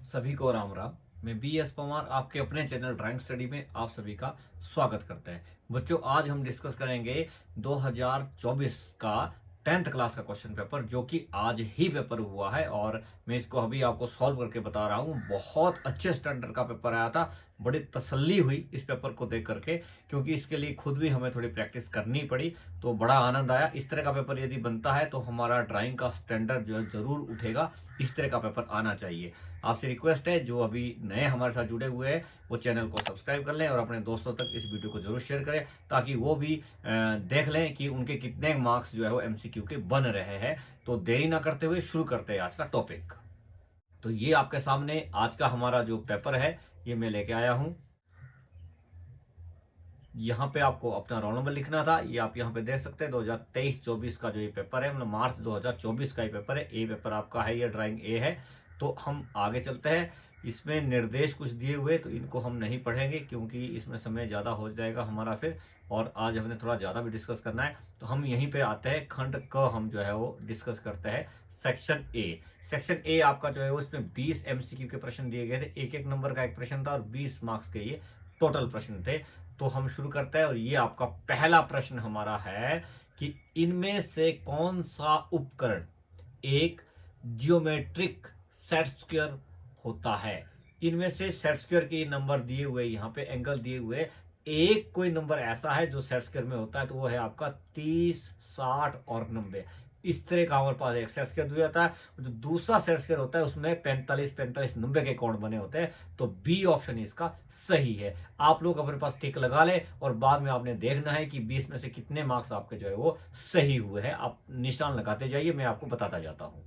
सभी को राम राम। मैं बी एस पवार आपके अपने चैनल ड्राइंग स्टडी में आप सभी का स्वागत करते हैं। बच्चों, आज हम डिस्कस करेंगे 2024 का 10th क्लास का क्वेश्चन पेपर, जो कि आज ही पेपर हुआ है और मैं इसको अभी आपको सॉल्व करके बता रहा हूँ। बहुत अच्छे स्टैंडर्ड का पेपर आया था। बड़ी तसल्ली हुई इस पेपर को देख करके, क्योंकि इसके लिए खुद भी हमें थोड़ी प्रैक्टिस करनी पड़ी, तो बड़ा आनंद आया। इस तरह का पेपर यदि बनता है तो हमारा ड्राइंग का स्टैंडर्ड जो है जरूर उठेगा। इस तरह का पेपर आना चाहिए। आपसे रिक्वेस्ट है, जो अभी नए हमारे साथ जुड़े हुए हैं वो चैनल को सब्सक्राइब कर लें और अपने दोस्तों तक इस वीडियो को जरूर शेयर करें, ताकि वो भी देख लें कि उनके कितने मार्क्स जो है वो एमसीक्यू के बन रहे हैं। तो देरी ना करते हुए शुरू करते हैं आज का टॉपिक। तो ये आपके सामने आज का हमारा जो पेपर है ये मैं लेके आया हूं। यहाँ पे आपको अपना रोल नंबर लिखना था, ये आप यहाँ पे देख सकते हैं। 2023-24 का जो ये पेपर है, मतलब मार्च 2024 का ये पेपर है। ए पेपर आपका है, ये ड्राइंग ए है। तो हम आगे चलते हैं। इसमें निर्देश कुछ दिए हुए, तो इनको हम नहीं पढ़ेंगे क्योंकि इसमें समय ज़्यादा हो जाएगा हमारा फिर, और आज हमने थोड़ा ज़्यादा भी डिस्कस करना है। तो हम यहीं पे आते हैं, खंड क हम जो है वो डिस्कस करते हैं। Section A. सेक्शन ए आपका जो है वो, इसमें 20 एमसीक्यू के प्रश्न दिए गए थे। एक एक नंबर का एक प्रश्न था और 20 मार्क्स के ये टोटल प्रश्न थे। तो हम शुरू करते हैं और ये आपका पहला प्रश्न हमारा है कि इनमें से कौन सा उपकरण एक जियोमेट्रिक सेट स्क्वायर होता है। इनमें से सेट स्क्वायर के नंबर दिए हुए, यहाँ पे एंगल दिए हुए, एक कोई नंबर ऐसा है जो सेट स्क्वायर में होता है, तो वो है आपका 30, 60 और 90। इस तरह का हमारे पास एक सेट स्क्वायर दिया जाता है। जो दूसरा सेट स्क्वायर होता है उसमें 45, 45, 90 के कोण बने होते हैं। तो बी ऑप्शन इसका सही है। आप लोग अपने पास टिक लगा ले और बाद में आपने देखना है कि 20 में से कितने मार्क्स आपके जो है वो सही हुए हैं। आप निशान लगाते जाइए, मैं आपको बताता जाता हूं।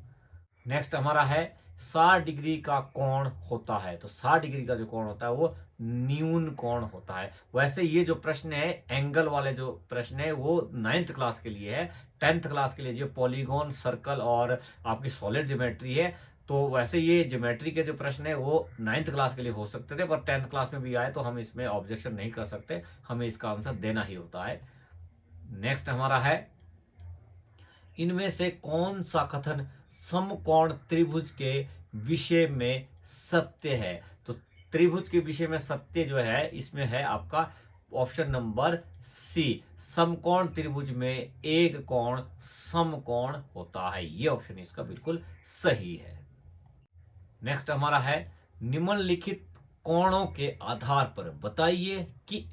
नेक्स्ट हमारा है 60 डिग्री का कोण होता है। तो 60 डिग्री का जो कोण होता है वो न्यून कोण होता है। वैसे ये जो प्रश्न है, एंगल वाले जो प्रश्न है, वो 9th क्लास के लिए है। 10th क्लास के लिए जो पॉलीगॉन, सर्कल और आपकी सॉलिड ज्योमेट्री है, तो वैसे ये ज्योमेट्री के जो प्रश्न है वो 9th क्लास के लिए हो सकते थे, पर 10th क्लास में भी आए तो हम इसमें ऑब्जेक्शन नहीं कर सकते, हमें इसका आंसर देना ही होता है। नेक्स्ट हमारा है, इनमें से कौन सा कथन समकोण त्रिभुज के विषय में सत्य है। तो त्रिभुज के विषय में सत्य जो है, इसमें है आपका ऑप्शन नंबर सी। समकोण त्रिभुज में एक कोण समकोण होता है। ये ऑप्शन इसका बिल्कुल सही है। नेक्स्ट हमारा है, निम्नलिखित कोणों के आधार पर बताइए कि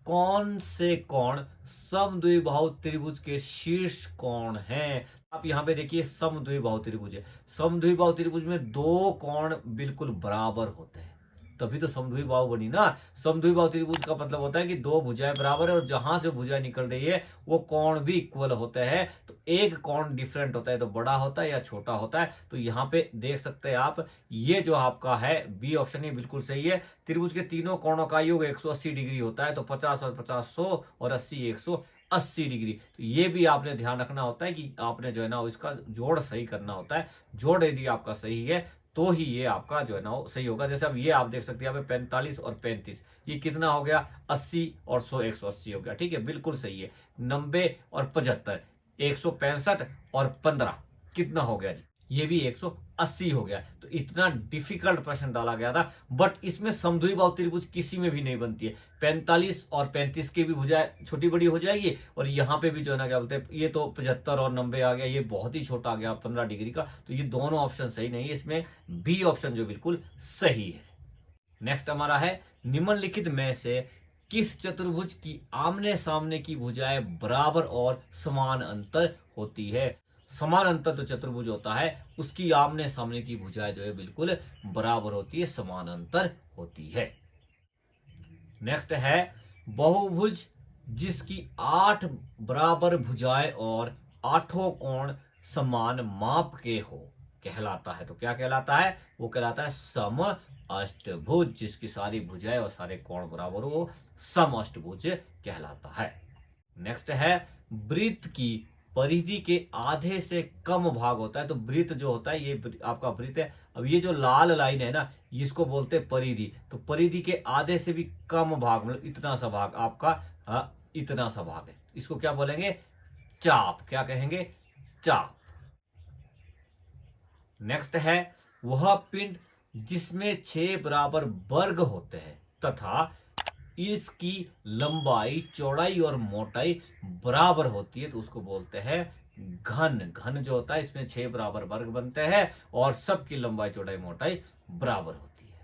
कौन से कोण समद्विबाहु त्रिभुज के शीर्ष कोण हैं। आप यहां पे देखिए, समद्विबाहु त्रिभुज है। समद्विबाहु त्रिभुज में दो कोण बिल्कुल बराबर होते हैं, तभी तो समद्विबाहु बनी ना। समद्विबाहु त्रिभुज का मतलब होता है कि दो भुजाएं बराबर है और जहां से भुजाएं निकल रही है वो कोण भी इक्वल होते हैं। तो एक कोण डिफरेंट होता है, तो बड़ा होता है या छोटा होता है। तो यहाँ पे देख सकते हैं आप, ये जो आपका है बी ऑप्शन, ये बिल्कुल सही है। त्रिभुज के तीनों कोणों का योग 180 डिग्री होता है। तो 50 और 50 100 और 80 180 डिग्री। तो ये भी आपने ध्यान रखना होता है कि आपने जो है ना इसका जोड़ सही करना होता है। जोड़ यदि आपका सही है तो ही ये आपका जो है ना वो सही होगा। जैसे अब ये आप देख सकते हैं, यहाँ पे 45 और 35, ये कितना हो गया, 80 और 100 180 हो गया। ठीक है, बिल्कुल सही है। 90 और 75, 165 और 15 कितना हो गया जी, ये भी 180 हो गया। तो इतना डिफिकल्ट प्रश्न डाला गया था, बट इसमें समद्विबाहु त्रिभुज किसी में भी नहीं बनती है। 45 और 35 की भी भुजाएं छोटी बड़ी हो जाएगी, और यहाँ पे भी जो है ना क्या बोलते हैं, ये तो 75 और 90 आ गया, ये बहुत ही छोटा आ गया 15 डिग्री का। तो ये दोनों ऑप्शन सही नहीं है, इसमें बी ऑप्शन जो बिल्कुल सही है। नेक्स्ट हमारा है, निम्नलिखित में से किस चतुर्भुज की आमने सामने की भुजाएं बराबर और समान अंतर होती है। समान अंतर जो चतुर्भुज होता है उसकी आमने सामने की भुजाएं जो है बिल्कुल बराबर होती है, समान अंतर होती है। नेक्स्ट है, बहुभुज जिसकी 8 बराबर भुजाएं और आठों कोण समान माप के हो कहलाता है। तो क्या कहलाता है, वो कहलाता है सम अष्टभुज। जिसकी सारी भुजाएं और सारे कोण बराबर हो, सम अष्टभुज कहलाता है। नेक्स्ट है, वृत्त की परिधि के आधे से कम भाग होता है। तो वृत्त जो होता है, ये आपका वृत्त है। अब ये जो लाल लाइन है ना, इसको बोलते हैं परिधि। तो परिधि के आधे से भी कम भाग, मतलब इतना सा भाग आपका, इतना सा भाग है, इसको क्या बोलेंगे, चाप। क्या कहेंगे, चाप। नेक्स्ट है, वह पिंड जिसमें 6 बराबर वर्ग होते हैं तथा इसकी लंबाई, चौड़ाई और मोटाई बराबर होती है तो उसको बोलते हैं घन। घन जो होता है इसमें 6 बराबर वर्ग बनते हैं और सबकी लंबाई, चौड़ाई, मोटाई बराबर होती है।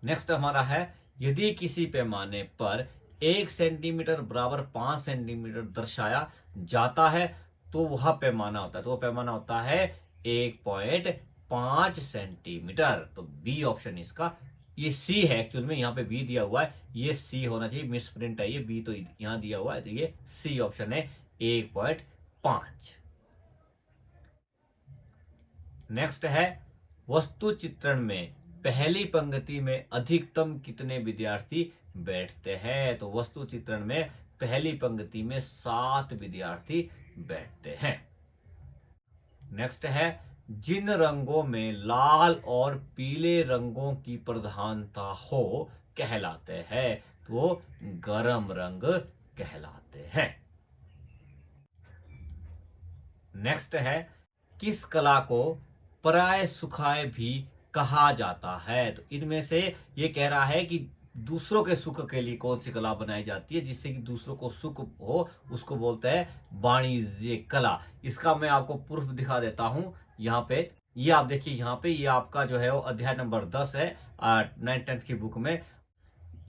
नेक्स्ट हमारा है, यदि किसी पैमाने पर 1 सेंटीमीटर बराबर 5 सेंटीमीटर दर्शाया जाता है तो वह पैमाना होता है, तो वह पैमाना होता है 1.5 सेंटीमीटर। तो बी ऑप्शन इसका, ये सी है एक्चुअल में, यहाँ पे बी दिया हुआ है, ये सी होना चाहिए, मिस प्रिंट है ये, बी तो यहाँ दिया हुआ है, तो ये सी ऑप्शन है 1.5। नेक्स्ट है, वस्तु चित्रण में पहली पंक्ति में अधिकतम कितने विद्यार्थी बैठते हैं? तो वस्तु चित्रण में पहली पंक्ति में 7 विद्यार्थी बैठते हैं। नेक्स्ट है, जिन रंगों में लाल और पीले रंगों की प्रधानता हो कहलाते हैं, तो गरम रंग कहलाते हैं। नेक्स्ट है, किस कला को पराय सुखाए भी कहा जाता है? तो इनमें से ये कह रहा है कि दूसरों के सुख के लिए कौन सी कला बनाई जाती है जिससे कि दूसरों को सुख हो, उसको बोलते हैं वाणिज्य कला। इसका मैं आपको प्रूफ दिखा देता हूं यहाँ पे। ये आप देखिए, यहाँ पे ये आपका जो है वो अध्याय नंबर 10 है 9th 10th की बुक में।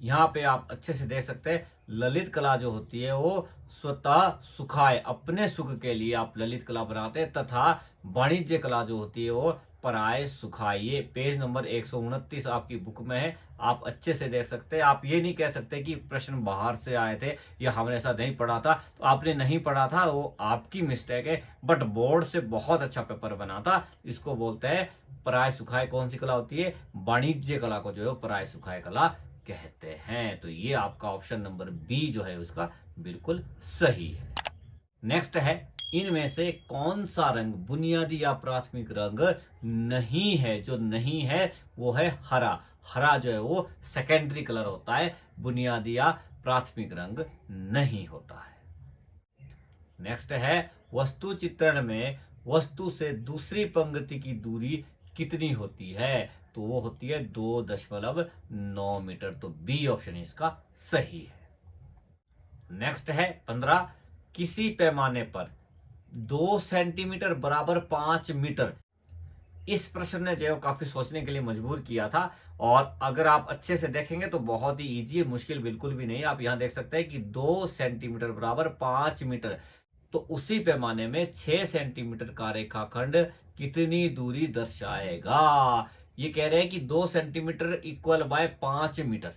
यहाँ पे आप अच्छे से देख सकते हैं, ललित कला जो होती है वो स्वतः सुखाए, अपने सुख के लिए आप ललित कला बनाते हैं, तथा वाणिज्य कला जो होती है वो पराये सुखाए। ये पेज नंबर 129 आपकी बुक में है, आप अच्छे से देख सकते हैं। आप ये नहीं कह सकते कि प्रश्न बाहर से आए थे या हमने ऐसा नहीं पढ़ा था, तो आपने नहीं पढ़ा था वो आपकी मिस्टेक है, बट बोर्ड से बहुत अच्छा पेपर बना था। इसको बोलते हैं पराये सुखाए। कौन सी कला होती है? वाणिज्य कला को जो है पराये सुखाए कला कहते हैं। तो ये आपका ऑप्शन नंबर बी जो है उसका बिल्कुल सही है। नेक्स्ट है, इनमें से कौन सा रंग बुनियादी या प्राथमिक रंग नहीं है? जो नहीं है वो है हरा। हरा जो है वो सेकेंडरी कलर होता है, बुनियादी या प्राथमिक रंग नहीं होता है। नेक्स्ट है, वस्तु चित्रण में वस्तु से दूसरी पंक्ति की दूरी कितनी होती है? तो वो होती है 2.9 मीटर। तो बी ऑप्शन इसका सही है। नेक्स्ट है 15, किसी पैमाने पर 2 सेंटीमीटर बराबर 5 मीटर। इस प्रश्न ने जो काफी सोचने के लिए मजबूर किया था, और अगर आप अच्छे से देखेंगे तो बहुत ही इजी है, मुश्किल बिल्कुल भी नहीं है। आप यहां देख सकते हैं कि 2 सेंटीमीटर बराबर 5 मीटर, तो उसी पैमाने में 6 सेंटीमीटर का रेखाखंड कितनी दूरी दर्शाएगा? ये कह रहे हैं कि 2 सेंटीमीटर इक्वल बाय 5 मीटर।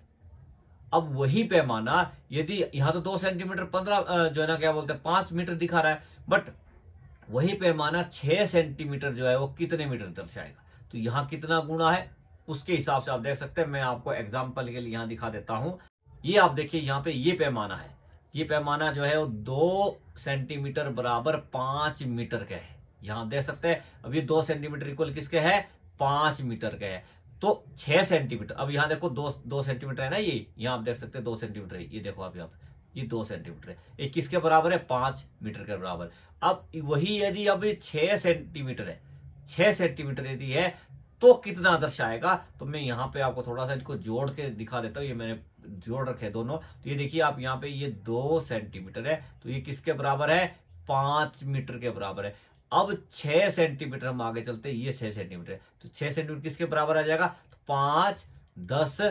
अब वही पैमाना यदि यहाँ तो 2 सेंटीमीटर 15 जो है ना क्या बोलते हैं 5 मीटर दिखा रहा है, बट वही पैमाना 6 सेंटीमीटर जो है वो कितने मीटर दर्शाएगा? तो यहाँ कितना गुणा है उसके हिसाब से आप देख सकते हैं। मैं आपको एग्जाम्पल के लिए यहाँ दिखा देता हूं। ये आप देखिए, यहाँ पे ये पैमाना है, ये पैमाना जो है वो 2 सेंटीमीटर बराबर 5 मीटर का है। यहाँ देख सकते हैं, अब ये 2 सेंटीमीटर इक्वल किसके है? 5 मीटर का है। तो 6 सेंटीमीटर, अब यहाँ देखो 2 सेंटीमीटर है ना, ये यहाँ आप देख सकते हैं 2 सेंटीमीटर है, ये देखो आप यहाँ पे ये 2 सेंटीमीटर है, ये किसके बराबर है? 5 मीटर के बराबर। अब वही यदि अब 6 सेंटीमीटर है, 6 सेंटीमीटर यदि है तो कितना दर्शाएगा? तो मैं यहाँ पे आपको थोड़ा सा इसको जोड़ के दिखा देता हूँ। ये मैंने जोड़ रखे दोनों, तो ये देखिए आप यहाँ पे ये 2 सेंटीमीटर है, तो ये किसके बराबर है? 5 मीटर के बराबर है। अब 6 सेंटीमीटर हम आगे चलते हैं, ये 6 सेंटीमीटर है, तो 6 सेंटीमीटर किसके बराबर आ जाएगा? तो 5, 10,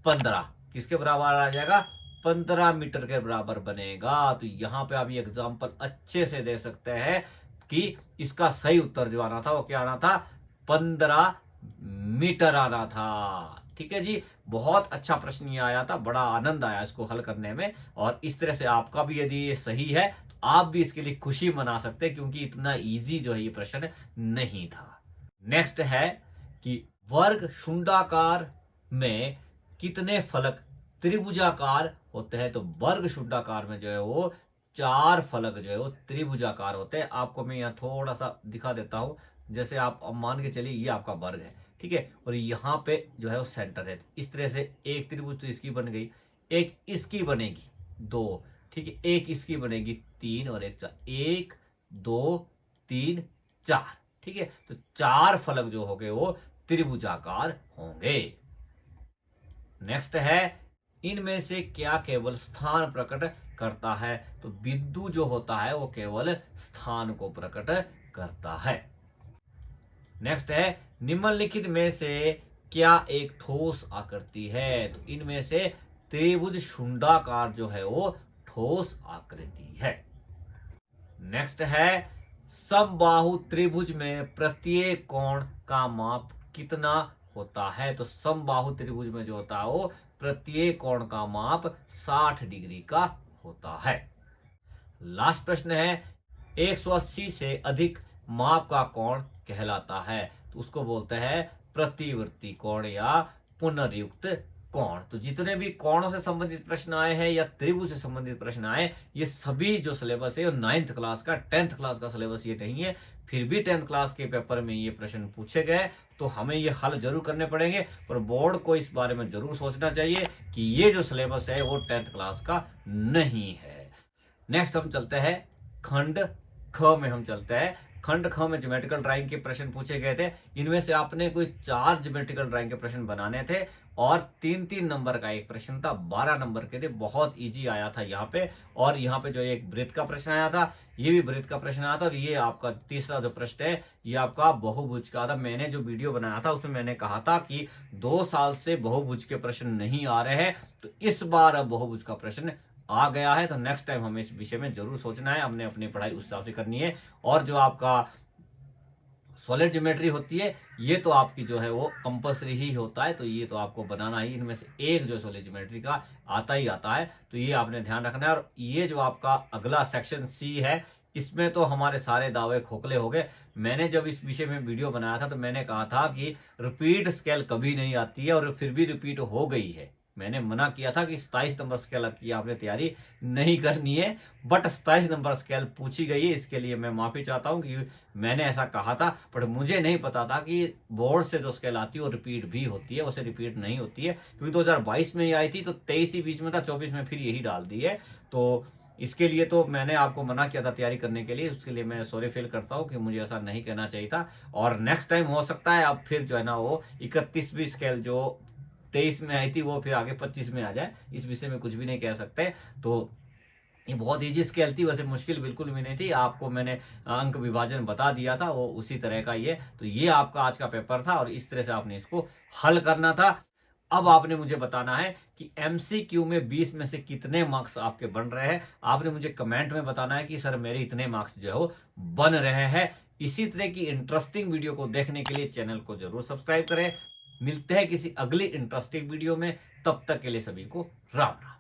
15 किसके बराबर आ जाएगा? 15 मीटर के बराबर बनेगा। तो यहाँ पे आप ये एग्जाम्पल अच्छे से देख सकते हैं कि इसका सही उत्तर जो आना था वो क्या आना था? 15 मीटर आना था। ठीक है जी, बहुत अच्छा प्रश्न ये आया था, बड़ा आनंद आया इसको हल करने में। और इस तरह से आपका भी यदि ये सही है तो आप भी इसके लिए खुशी मना सकते हैं, क्योंकि इतना इजी जो है ये प्रश्न नहीं था। नेक्स्ट है कि वर्ग शुंडाकार में कितने फलक त्रिभुजाकार होते हैं? तो वर्ग शुंडाकार में जो है वो 4 फलक जो है वो त्रिभुजाकार होते हैं। आपको मैं यहाँ थोड़ा सा दिखा देता हूं। जैसे आप मान के चलिए ये आपका वर्ग है, ठीक है, और यहाँ पे जो है वो सेंटर है। तो इस तरह से एक त्रिभुज तो इसकी बन गई, एक इसकी बनेगी 2, ठीक है, एक इसकी बनेगी 3 और एक 4, 1 2 3 4, ठीक है, तो 4 फलक जो होंगे वो त्रिभुजाकार होंगे। नेक्स्ट है, इनमें से क्या केवल स्थान प्रकट करता है? तो बिंदु जो होता है वो केवल स्थान को प्रकट करता है। नेक्स्ट है, निम्नलिखित में से क्या एक ठोस आकृति है? तो इनमें से त्रिभुज शुंडाकार जो है वो ठोस आकृति है। नेक्स्ट है, समबाहु त्रिभुज में प्रत्येक कोण का माप कितना होता है? तो समबाहु त्रिभुज में जो होता है वो प्रत्येक कोण का माप 60 डिग्री का होता है। लास्ट प्रश्न है, 180 से अधिक माप का कोण कहलाता है? तो उसको बोलते हैं प्रतिवर्ती कोण या पुनर्युक्त कोण। तो जितने भी कोणों से संबंधित प्रश्न आए हैं या त्रिभुज से संबंधित प्रश्न आए, ये सभी जो सिलेबस है 9th क्लास का 10th क्लास का सिलेबस ये नहीं है, फिर भी 10th क्लास के पेपर में ये प्रश्न पूछे गए, तो हमें ये हल जरूर करने पड़ेंगे। और बोर्ड को इस बारे में जरूर सोचना चाहिए कि ये जो सिलेबस है वो 10th क्लास का नहीं है। नेक्स्ट हम चलते हैं खंड ख में। हम चलते हैं खंड ख में ज्योमेट्रिकल ड्राइंग के प्रश्न पूछे गए थे। इनमें से आपने कोई 4 ज्योमेट्रिकल ड्राइंग के प्रश्न बनाने थे और 3-3 नंबर का एक प्रश्न था, 12 नंबर के थे। बहुत इजी आया था यहाँ पे। और यहाँ पे जो एक वृत्त का प्रश्न आया था, ये भी वृत्त का प्रश्न आया था। और ये आपका तीसरा जो प्रश्न है ये आपका बहुभुज का था। मैंने जो वीडियो बनाया था उसमें मैंने कहा था कि 2 साल से बहुभुज के प्रश्न नहीं आ रहे हैं, तो इस बार अब बहुभुज का प्रश्न आ गया है। तो नेक्स्ट टाइम हमें इस विषय में जरूर सोचना है, हमने अपनी पढ़ाई उस हिसाब से करनी है। और जो आपका सॉलिड ज्योमेट्री होती है ये तो आपकी जो है वो कंपलसरी ही होता है, तो ये तो आपको बनाना ही, इनमें से एक जो सॉलिड ज्योमेट्री का आता ही आता है, तो ये आपने ध्यान रखना है। और ये जो आपका अगला सेक्शन सी है, इसमें तो हमारे सारे दावे खोखले हो गए। मैंने जब इस विषय में वीडियो बनाया था तो मैंने कहा था कि रिपीट स्केल कभी नहीं आती है, और फिर भी रिपीट हो गई है। मैंने मना किया था कि 27 नंबर स्केल की आपने तैयारी नहीं करनी है, बट 27 नंबर स्केल पूछी गई है। इसके लिए मैं माफी चाहता हूं कि मैंने ऐसा कहा था, पर मुझे नहीं पता था कि बोर्ड से जो स्केल आती है वो रिपीट भी होती है। उसे रिपीट नहीं होती है, क्योंकि 2022 में ही आई थी, तो 23 ही बीच में था, 24 में फिर यही डाल दी है। तो इसके लिए तो मैंने आपको मना किया था तैयारी करने के लिए, उसके लिए मैं सॉरी फील करता हूँ कि मुझे ऐसा नहीं कहना चाहिए था। और नेक्स्ट टाइम हो सकता है अब फिर जो है ना वो 31वीं स्केल जो 23 में आई थी वो फिर आगे 25 में आ जाए। इस विषय में कुछ भी नहीं कह सकते। तो ये बहुत इजी स्केल थी, वैसे मुश्किल बिल्कुल भी नहीं थी। आपको मैंने अंक विभाजन बता दिया था, वो उसी तरह का ये। तो ये आपका आज का पेपर था और इस तरह से आपने इसको हल करना था। अब आपने मुझे बताना है कि एमसीक्यू में 20 में से कितने मार्क्स आपके बन रहे हैं। आपने मुझे कमेंट में बताना है कि सर मेरे इतने मार्क्स जो है वो बन रहे हैं। इसी तरह की इंटरेस्टिंग वीडियो को देखने के लिए चैनल को जरूर सब्सक्राइब करें। मिलते हैं किसी अगली इंटरेस्टिंग वीडियो में, तब तक के लिए सभी को राम राम।